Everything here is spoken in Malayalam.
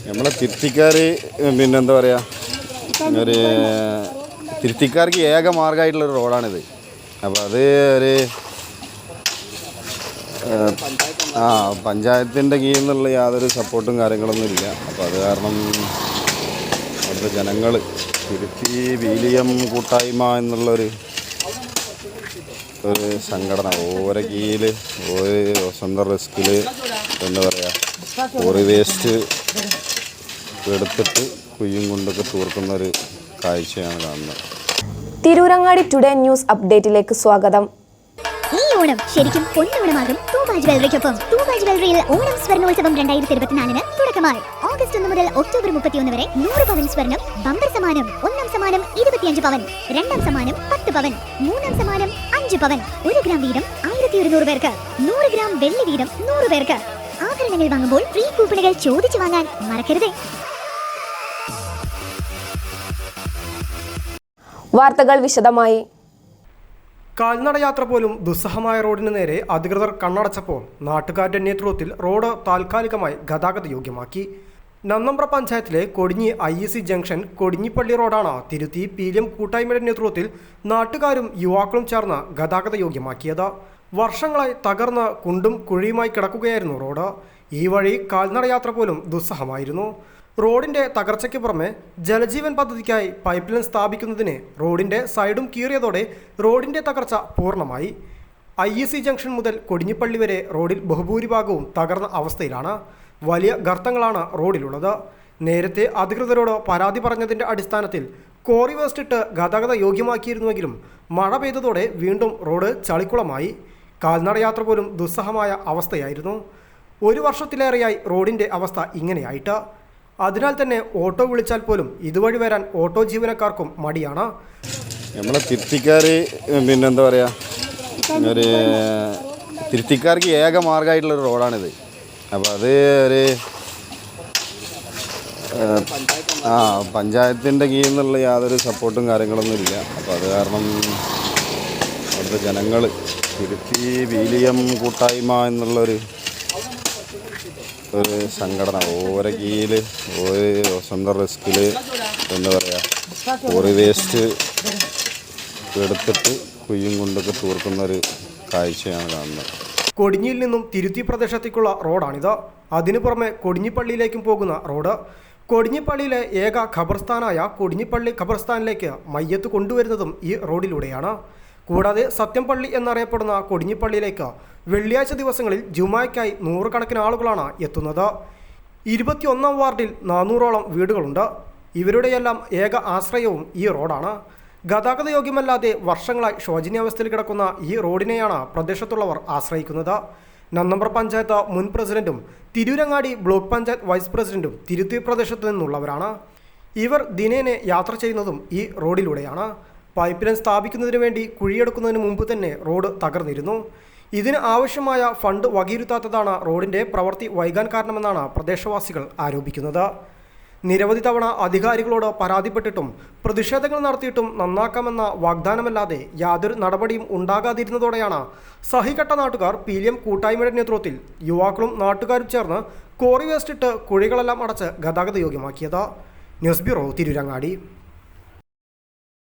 നമ്മളെ തിരുത്തിക്കാർ പിന്നെന്താ പറയുക, ഒരു തിരുത്തിക്കാർക്ക് ഏക മാർഗമായിട്ടുള്ളൊരു റോഡാണിത്. അപ്പോൾ അത് ഒരു പഞ്ചായത്തിൻ്റെ കീഴിൽ നിന്നുള്ള യാതൊരു സപ്പോർട്ടും കാര്യങ്ങളൊന്നും ഇല്ല. അപ്പോൾ അത് കാരണം അവിടുത്തെ ജനങ്ങൾ തിരുത്തി വീലിയം കൂട്ടായ്മ എന്നുള്ളൊരു സംഘടന ഓരോ കീഴിൽ ഓരോ സ്വന്തം റിസ്കിൽ എന്താ പറയുക ഓറി വേസ്റ്റ് എടുത്തിട്ട് കുയ്യും കൊണ്ടൊക്കെ തൂർക്കുന്നൊരു കാഴ്ചയാണ് കാണുന്നത്. തിരൂരങ്ങാടി ടുഡേ ന്യൂസ് അപ്ഡേറ്റിലേക്ക് സ്വാഗതം. ഈ ഓണം ശരിക്കും പൊന്നോണമാകും തൂബ ജ്വല്ലറിക്കൊപ്പം. തൂബ ജ്വല്ലറിയിൽ ഓണം സ്വർണ്ണോത്സവം 2024 തുടക്കമായി. ഓഗസ്റ്റ് 1 മുതൽ ഒക്ടോബർ 31 വരെ 100 പവൻ സ്വർണം ബമ്പർ സമ്മാനം. ഒന്നാം സമ്മാനം 25 പവൻ, രണ്ടാം സമ്മാനം 10 പവൻ, മൂന്നാം സമ്മാനം 5 പവൻ. 1 ഗ്രാം വീതം 1100 പേർക്ക്, 100 ഗ്രാം വെള്ളി വീതം 100 പേർക്ക്. ആഭരണങ്ങൾ വാങ്ങുമ്പോൾ ഫ്രീ കൂപ്പണുകൾ ചോദിച്ചു വാങ്ങാൻ മറക്കരുത്. വാർത്തകൾ വിശദമായി. കാൽനടയാത്ര പോലും ദുസ്സഹമായ റോഡിന് നേരെ അധികൃതർ കണ്ണടച്ചപ്പോൾ നാട്ടുകാരുടെ നേതൃത്വത്തിൽ റോഡ് താൽക്കാലികമായി ഗതാഗത യോഗ്യമാക്കി. നന്നമ്പ്ര പഞ്ചായത്തിലെ കൊടിഞ്ഞി IEC ജംഗ്ഷൻ കൊടിഞ്ഞിപ്പള്ളി റോഡാണ് തിരുത്തി പീലിയം കൂട്ടായ്മയുടെ നേതൃത്വത്തിൽ നാട്ടുകാരും യുവാക്കളും ചേർന്ന് ഗതാഗത യോഗ്യമാക്കിയത്. വർഷങ്ങളായി തകർന്ന് കുണ്ടും കുഴിയുമായി കിടക്കുകയായിരുന്നു റോഡ്. ഈ വഴി കാൽനടയാത്ര പോലും ദുസ്സഹമായിരുന്നു. റോഡിന്റെ തകർച്ചയ്ക്ക് പുറമെ ജലജീവൻ പദ്ധതിക്കായി പൈപ്പ് ലൈൻ സ്ഥാപിക്കുന്നതിന് റോഡിന്റെ സൈഡും കീറിയതോടെ റോഡിന്റെ തകർച്ച പൂർണ്ണമായി. IEC ജംഗ്ഷൻ മുതൽ കൊടിഞ്ഞിപ്പള്ളി വരെ റോഡിൽ ബഹുഭൂരിഭാഗവും തകർന്ന അവസ്ഥയിലാണ്. വലിയ ഗർത്തങ്ങളാണ് റോഡിലുള്ളത്. നേരത്തെ അധികൃതരോട് പരാതി പറഞ്ഞതിന്റെ അടിസ്ഥാനത്തിൽ കോറി വേസ്റ്റ് ഇട്ട് ഗതാഗത യോഗ്യമാക്കിയിരുന്നുവെങ്കിലും മഴ പെയ്തതോടെ വീണ്ടും റോഡ് ചളിക്കുളമായി. കാൽനടയാത്ര പോലും ദുസ്സഹമായ അവസ്ഥയായിരുന്നു. 1 വർഷത്തിലേറെയായി റോഡിന്റെ അവസ്ഥ ഇങ്ങനെയായിട്ട്. അതിനാൽ തന്നെ ഓട്ടോ വിളിച്ചാൽ പോലും ഇതുവഴി വരാൻ ഓട്ടോ ജീവനക്കാർക്കും മടിയാണ്. നമ്മളെ തിരുത്തിക്കാർ പിന്നെന്താ പറയുക, ഒരു തിരുത്തിക്കാർക്ക് ഏക മാർഗമായിട്ടുള്ളൊരു റോഡാണിത്. അപ്പോൾ അത് ഒരു പഞ്ചായത്തിൻ്റെ കീഴിൽ നിന്നുള്ള യാതൊരു സപ്പോർട്ടും കാര്യങ്ങളൊന്നും ഇല്ല. അപ്പോൾ അത് കാരണം അവിടുത്തെ ജനങ്ങൾ തിരുത്തി വീലിയം കൂട്ടായ്മ എന്നുള്ളൊരു സംഘടന ഓരോ കീഴിൽ ഓരോ സ്വന്തം റിസ്കിൽ എന്താ പറയുക ഓറി വേസ്റ്റ് എടുത്തിട്ട് കുയ്യും കൊണ്ടൊക്കെ തൂർക്കുന്നൊരു കാഴ്ചയാണ് കാണുന്നത്. കൊടിഞ്ഞിയിൽ നിന്നും തിരുത്തി പ്രദേശത്തേക്കുള്ള റോഡാണിത്. അതിനു പുറമെ കൊടിഞ്ഞിപ്പള്ളിയിലേക്കും പോകുന്ന റോഡ്. കൊടിഞ്ഞിപ്പള്ളിയിലെ ഏക ഖബർസ്ഥാനായ കൊടിഞ്ഞിപ്പള്ളി ഖബർസ്ഥാനിലേക്ക് മയ്യത്ത് കൊണ്ടുവരുന്നതും ഈ റോഡിലൂടെയാണ്. കൂടാതെ സത്യംപള്ളി എന്നറിയപ്പെടുന്ന കൊടിഞ്ഞിപ്പള്ളിയിലേക്ക് വെള്ളിയാഴ്ച ദിവസങ്ങളിൽ ജുമായ്ക്കായി 100 കണക്കിന് ആളുകളാണ് എത്തുന്നത്. 21ാം വാർഡിൽ 400ഓളം വീടുകളുണ്ട്. ഇവരുടെയെല്ലാം ഏക ആശ്രയവും ഈ റോഡാണ്. ഗതാഗത യോഗ്യമല്ലാതെ വർഷങ്ങളായി ശോചനീയാവസ്ഥയിൽ കിടക്കുന്ന ഈ റോഡിനെയാണ് പ്രദേശത്തുള്ളവർ ആശ്രയിക്കുന്നത്. നന്നമ്പ്ര പഞ്ചായത്ത് മുൻ പ്രസിഡന്റും തിരൂരങ്ങാടി ബ്ലോക്ക് പഞ്ചായത്ത് വൈസ് പ്രസിഡന്റും തിരുത്തി പ്രദേശത്തു നിന്നുള്ളവരാണ്. ഇവർ ദിനേനെ യാത്ര ചെയ്യുന്നതും ഈ റോഡിലൂടെയാണ്. പൈപ്പ് ലൈൻ സ്ഥാപിക്കുന്നതിന് വേണ്ടി കുഴിയെടുക്കുന്നതിന് മുമ്പ് തന്നെ റോഡ് തകർന്നിരുന്നു. ഇതിന് ആവശ്യമായ ഫണ്ട് വകയിരുത്താത്തതാണ് റോഡിൻ്റെ പ്രവൃത്തി വൈകാൻ കാരണമെന്നാണ് പ്രദേശവാസികൾ ആരോപിക്കുന്നത്. നിരവധി തവണ അധികാരികളോട് പരാതിപ്പെട്ടിട്ടും പ്രതിഷേധങ്ങൾ നടത്തിയിട്ടും നന്നാക്കാമെന്ന വാഗ്ദാനമല്ലാതെ യാതൊരു നടപടിയും ഉണ്ടാകാതിരുന്നതോടെയാണ് സഹികെട്ട നാട്ടുകാർ പീലിയം കൂട്ടായ്മയുടെ നേതൃത്വത്തിൽ യുവാക്കളും നാട്ടുകാരും ചേർന്ന് കോറി വേസ്റ്റ് ഇട്ട് കുഴികളെല്ലാം അടച്ച് ഗതാഗത യോഗ്യമാക്കിയത്. News bureau, Tirurangadi.